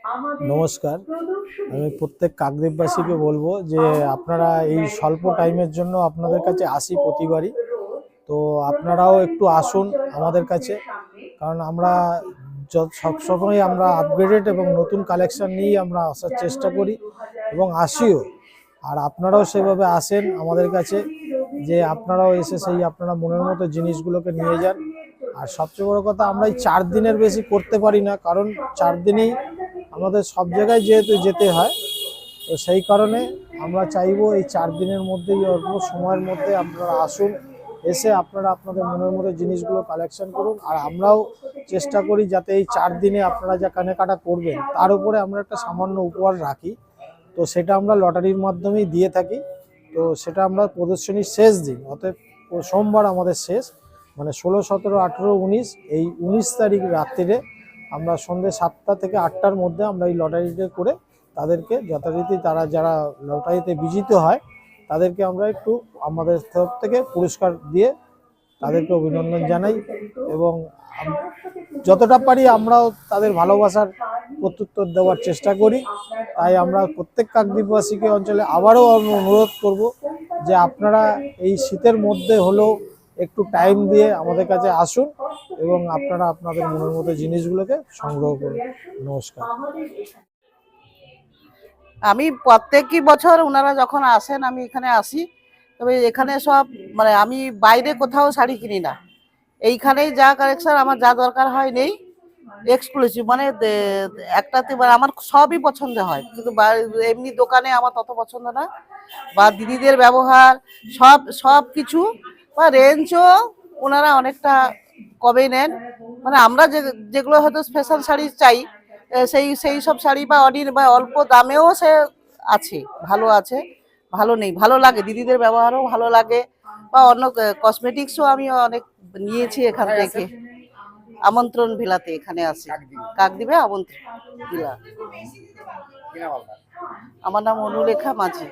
নমস্কার। আমি প্রত্যেক কাকদ্বীপবাসীকে বলবো যে আপনারা এই স্বল্প টাইমের জন্য আপনাদের কাছে আসি প্রতিবারই। তো আপনারাও একটু আসুন আমাদের কাছে, কারণ আমরা সবসময় আমরা আপগ্রেডেড এবং নতুন কালেকশন নিয়েই আমরা আসার চেষ্টা করি এবং আসিও। আর আপনারাও সেভাবে আসেন আমাদের কাছে, যে আপনারাও এসে সেই আপনারা মনের মতো জিনিসগুলোকে নিয়ে যান। আর সবচেয়ে বড় কথা, আমরা এই 4 দিনের বেশি করতে পারি না, কারণ 4 দিনেই আমাদের সব জায়গায় যেহেতু যেতে হয়। তো সেই কারণে আমরা চাইবো এই 4 দিনের মধ্যেই, অল্প সময়ের মধ্যে আপনারা আসুন, এসে আপনারা আপনাদের মনের মতো জিনিসগুলো কালেকশন করুন। আর আমরাও চেষ্টা করি যাতে এই 4 দিনে আপনারা যা কেনাকাটা করবেন তার উপরে আমরা একটা সামান্য উপহার রাখি। তো সেটা আমরা লটারির মাধ্যমেই দিয়ে থাকি। তো সেটা আমরা প্রদর্শনীর শেষ দিন, অতএব সোমবার আমাদের শেষ, মানে 16, 17, 18, 19, এই 19 তারিখ রাত্রিরে আমরা সন্ধ্যে 7টা থেকে 8টার মধ্যে আমরা এই লটারিটা করে তাদেরকে যথারীতি তারা যারা লটারিতে বিজিত হয় তাদেরকে আমরা একটু আমাদের তরফ থেকে পুরস্কার দিয়ে তাদেরকে অভিনন্দন জানাই। এবং যতটা পারি আমরাও তাদের ভালোবাসার প্রত্যুত্তর দেওয়ার চেষ্টা করি। তাই আমরা প্রত্যেক কাকদ্বীপবাসীকে অঞ্চলে আবারও অনুরোধ করব যে আপনারা এই শীতের মধ্যে হলেও একটু টাইম দিয়ে আমাদের কাছে আসুন এবং আপনারা আপনাদের মনের মতো জিনিসগুলোকে সংগ্রহ করুন। নমস্কার। আমি প্রত্যেকই বছর ওনারা যখন আসেন আমি এখানে আসি, তবে এখানে সব মানে আমি বাইরে কোথাও শাড়ি কিনি না, এইখানেই যা কালেকশন আমার যা দরকার হয় নেই এক্সক্লুসিভ, মানে একটাতে মানে আমার সবই পছন্দ হয়, কিন্তু এমনি দোকানে আমার তত পছন্দ না। বা দিদিদের ব্যবহার সব সব কিছু বা রেঞ্জও ওনারা অনেকটা কমে নেন। মানে আমরা যেগুলো হয়তো স্পেশাল শাড়ি চাই, সেই সেই সব শাড়ি বা অডির বা অল্প দামেও সে আছে, ভালো আছে, ভালো নেই, ভালো লাগে, দিদিদের ব্যবহারও ভালো লাগে। বা অন্য কসমেটিক্সও আমি অনেক নিয়েছি এখান থেকে। আমন্ত্রণ ভিলাতে এখানে আছে, কাকদ্বীপে আমন্ত্রণ ভিলা। আমার নাম অনুলেখা মাঝি।